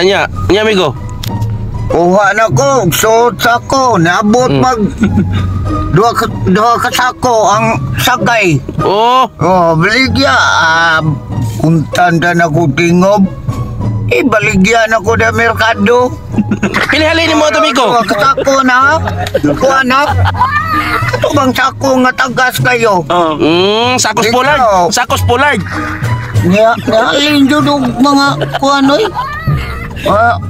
nya amigo. Kuha na ko, suot sako, naabot mag duha ka sako ang sakay. Oh, Baligya, puntan na ko tingob. Baligya na ko na merkado. pilihalin ni mo to amigo. Duha ka sako na, kuha na. Ito bang sako nga tagas kayo? Sakos Ikaw. pollard. Sakos pollard. Nihalin dyan yung mga kuha no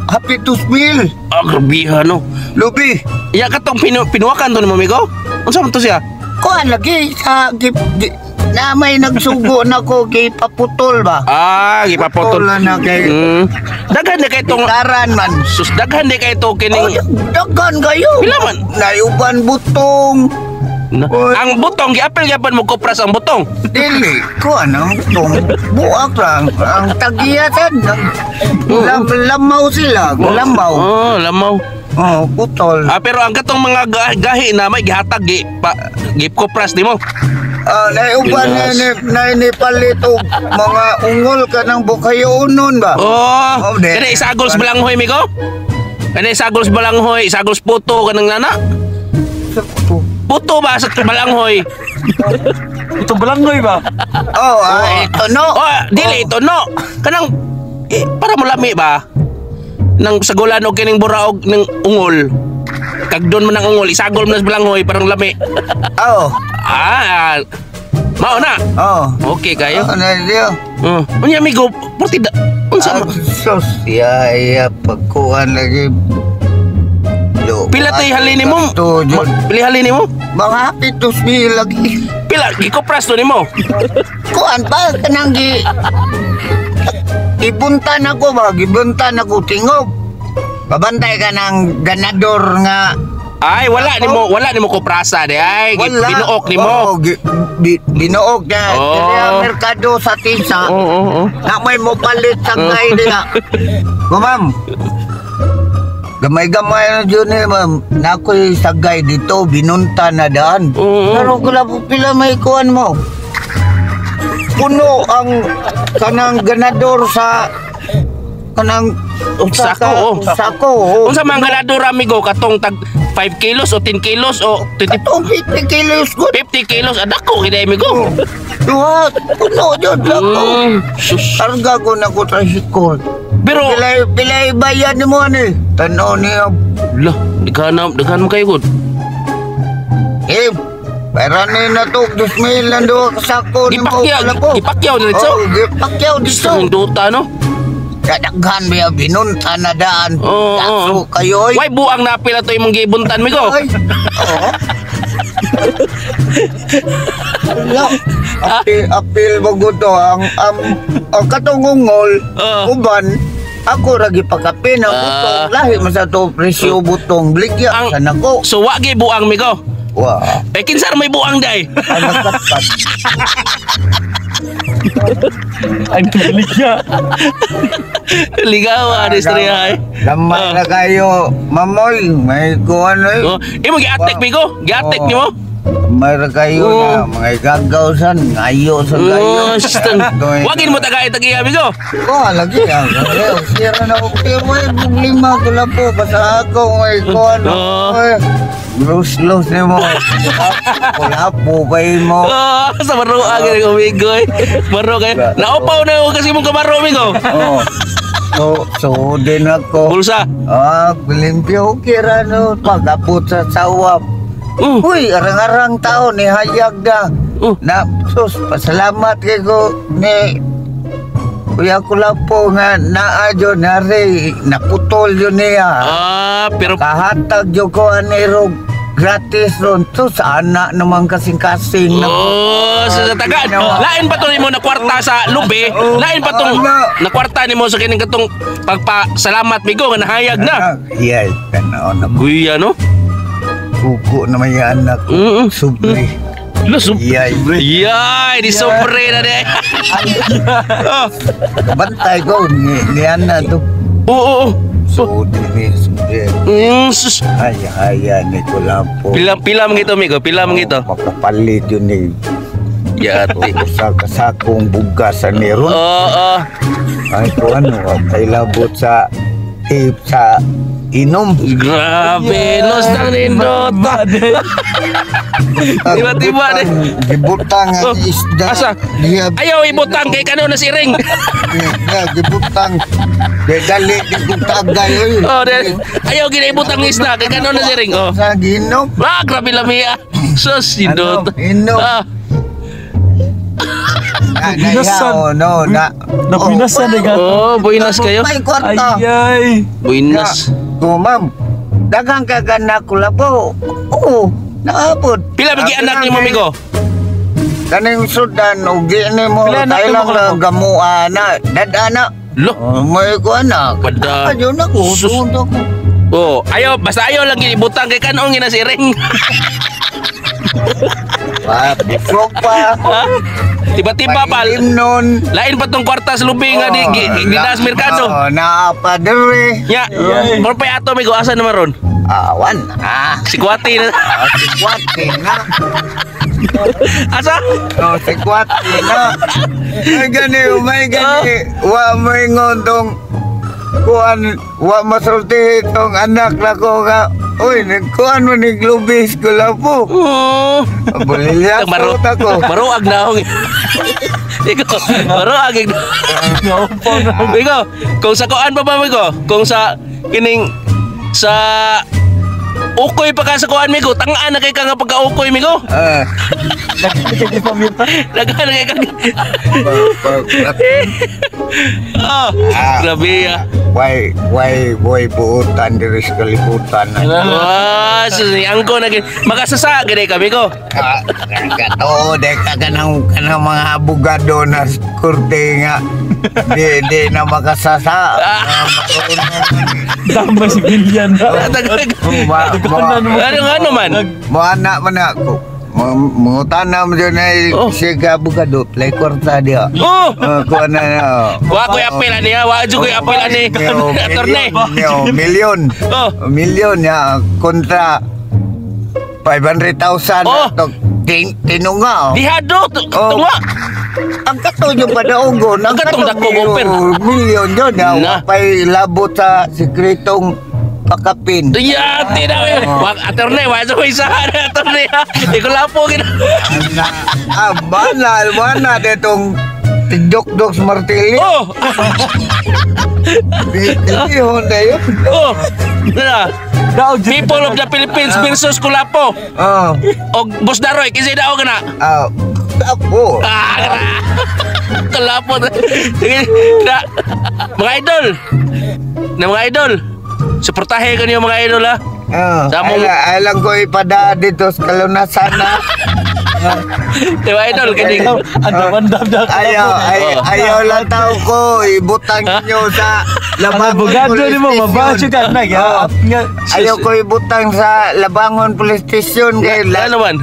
happy to smell. Grabiha no. Lubi, Ya katong pinuwakan to ni mo amigo. Unsa man to siya? kuha lagi sa na may nagsugo na ko kay paputol ba? Gipapotol. Na kay Daghan na kay tong taran man. sus daghan na kay to kining Daghan kayo. Pila man? Nayuban butong. ang butong giapil gyapon mo kopras ang butong. Dili, kuha nang butong. Buak lang. Ang tagiyatan. Lamaw sila. Lamaw. Lamaw. Putol. Pero ang katong mga gahi na may gihatag gi kopras nimo. Naiuban na inipalit og mga ungol ka ng bukayunon ba? Kani isagol sa balanghoy migo? Kani isagol sa balanghoy, isagol sa puto kanang nana? Puto ba sa balanghoy? Ito balanggoy ba? Ito no. Dili ito no. Kanang para mo lami ba? Nang sagulan og kining buraog ng ungol. Kagdon man ang ungol, isagol mo na sa balanghoy parang lami. Mao na. Okay kayo. Unya amigo, purti da. Unsa man? Sus, pagkuhan lagi. Pila tay halin nimo? Pila halin nimo? Mga pitos mi lagi. Pila gikopras to nimo? Kuan pa kanang ibuntan ako ba? Gibuntan ako tingob. Babantay ka ng ganador nga. Ay, wala nimo koprasa de ay binuok nimo. Binuok na. Kaya merkado sa tisa. Na may mo palit sa gay nila. Ma'am. Gamay-gamay na dyan ma'am. Na ako'y sagay dito, binunta na daan. Pero kula po pila may kuhan mo. Puno ang kanang ganador sa kanang sako. Unsa man ganador amigo katong tag 5 kilos o 10 kilos o 50 kilos ko. 50 kilos adako gid amigo. Duha, puno dyan lako. Karga ko na ko tricycle. Pero Pilay bayan ni mo ni. Tanaw niya. Lah, daghan mo kayo gud. Pera ni na to, 2,000 lang doon kasako ni mo. Ipakyaw na dito. Ipakyaw dito. Gusto ng duta no? Kadaghan ba binunta na daan. Kaso kayo ay. Why buang napila to imong gibuntan migo? Apil bago to ang katungungol uban ako ragi pagkape na butong lahi man sa to presyo butong bligya sana ko so wa gi buang migo. Kinsar may buang day. Ang ligya. Ligaw istorya ay. Lamay na kayo mamoy may kuan ay. Imo giatek migo? Giatek nimo? Mayroon kayo na mga gagawsan, ngayo sa kayo. Wagin mo tagay-tagay, amigo. Lagi yan. Sira na ko. Pero may problema ko lang po. Basta ako, may kuhan. Los ni mo. Wala po kayo mo. Sa maro agad ng amigo. Maro kayo. Naupaw na ako kasi mong kamaro, amigo. So din ako. Bulsa? Bilimpyo, kira no. Pag-apot sa sawap. Uy, arang-arang tao ni hayag na sus, pasalamat kay ko ni kuya ko lang po nga naadyo nari naputol yun niya pero kahatag yun ko aniro gratis ron sus anak naman kasing-kasing sa taga lain pa to nimo na kwarta sa lubi lain pa tong na kwarta nimo sa kining katong pagpasalamat migo nga nahayag na tanaw na kuya no. Kuko na may anak ko. Sobre. Yay, di sobre na de. Bantay ko ni anak to. Oo. Sobre. Ay, ni ko lang po. Pilam gitu, amigo. Pilam gitu. Makapalit yun ni. Yati. Sa kasakong bugasan ni Ron. Oo. Ay ko kay labot sa tip sa inom. Grabe, nostang nindot. Tiba-tiba deh. Gibutang Oh, ang isda. asa? Dia Ayaw ibutang kay kano na si Ring. gibutang. Dali di kong tagay. Oh, ayaw gina ibutang ng isda kay kano na si Ring. Oh. Sa ginom. Ah, grabe lamia. Sus, nindot. Inom. Ah, Nayaw, no, na. Napinasan na ka. oh, buinas kayo. May kwarta. Ay. Buinas. Ko, ma'am. Dagang kagana ko labo. Oo, naabot. Pila bagi anak ni mami ko? Kaning sudan, ugi ni mo. Pila anak Kailang mo ko na labo? gamuan na. Dadana. Lo. May ko anak. Pada. Ayun ako, Sus. doon ako. Oh, ayaw basta ayaw lang gini ibutang kay kano gina si Ring. Bifrog pa. Ha? Tiba-tiba pal. Nun. Lain pa tong kwarta sa lubi nga di ginas merkado. Naapadere. Nya, mo pa ato mi go asa naman ron? Awan. Si Kuwati na. Si Kwati na. Asa? Si Kwati na. May gani. Wa mo ingondong. Kuan, wa masulti itong anak na ko ka. Uy, nagkuhan mo ni Globis ko lang po. Oh. Bulilya ko ako. Maruag na ako. Ikaw, maruag. Ikaw, kung sa kuan pa ba mo ko? Kung sa kining sa ukoy pa ka sa kuan mi ko, tangaan na kay ka nga pagka-ukoy mi ko. Lagaan na kay ka. Oh, grabe ya. Why, buutan diri sa kalibutan. Wah, susayang ko na makasasa gani kami ko. Kato, dek ka ng mga abogado na kurte nga. Di na makasasa. Damay si Gillian. Ano man? Mo anak man ako. Mo tanam dyan ay siya abogado. Play kwarta dia. Oh! Kuha na na. Wa ko apil ani ha, wa ko apil ani. Attorney. Million. Oh. Million ya kontra 500,000 Oh. tinunga. Dihado tunga. Ang katuyo pa daogon. Ang katong dako open. Million yun Na. na. Pay labot sa sikretong pakapin. Ya, tidak. Wa attorney, wa ko isa attorney. Iko lapo gid. Mana detong dok martilyo. Oh. Ihon na yun. Oh. Na. People of the Philippines versus Kulapo. Oh. Og Boss Daroy, kinsa daw kana? Apo. Kalapo. Sige, na. Mga idol. Na mga idol. Suportahe ko niyo mga idol ha. Alang ko ipada dito sa kalunasan na. Diba idol kaning ayaw lang tao ko ibutang nyo sa Labangon Abogado Police ni mo, mabasyo Station. ka na. Ayaw ko ibutang sa Labangon Police Station kay Ano man?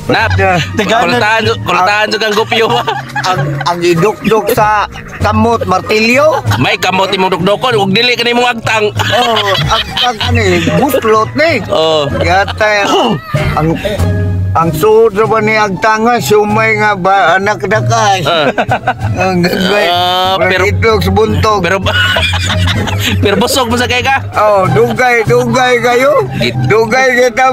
Nap. Kultaan sa kang gupyo ha. ang idukdok sa kamot martilyo. May kamot imong dukdokon ug dili kani mong agtang. Ang ani buslot ni. Yata ang suod sa ni agtanga sumay nga ba anak dakas. Ang gagay. Pero Itlog sa buntog. pero busog mo sa kay ka. Dugay kayo. Dugay kita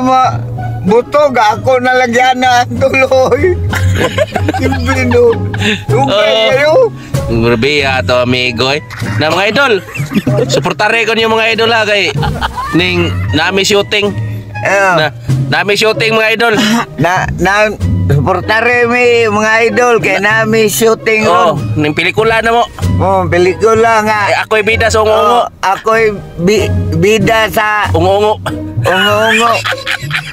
butog ako nalagyan na ang tuloy. Simple no. Dugay kayo. Grabe to amigo eh. Na mga idol. Suportare ko niyo mga idol ha kay ning nami shooting. Nami shooting mga idol. Suportare mi mga idol kay nami shooting ron. Ning pelikula na mo. Pelikula nga. Ako'y bida sa ungo-ungo. Ako'y bida sa Ungo-ungo. ungo-ungo.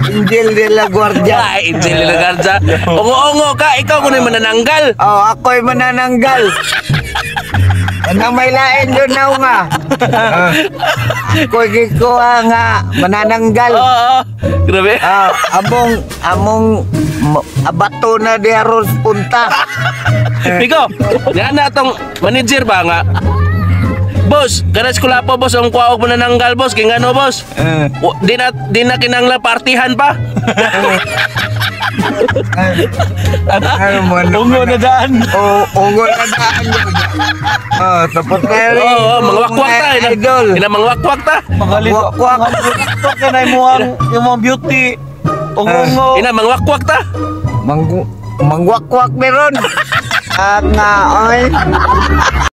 Angel de la Guardia. Angel de la Guardia. Ungo-ungo ka, ikaw kuno'y manananggal. Ako'y manananggal. Anong may lain doon na nga. Ako'y gikuha nga manananggal. Grabe. Among abato na di haros punta. Miko, yan na itong manager ba nga? Boss, ganas ko po boss, ang kuwaog mo nananggal boss, kaya ano boss? Di na kinangla partihan pa? Ano mo na? Ungo na daan. Ungo na daan yun. Tapos meron. Oo, mangwakwak ta. Idol. Ina mangwakwak ta. Magalito. Wakwak. Ito ka na yung mga beauty. Ungo. Ina mangwakwak ta. Mangwakwak meron. Nga, oy.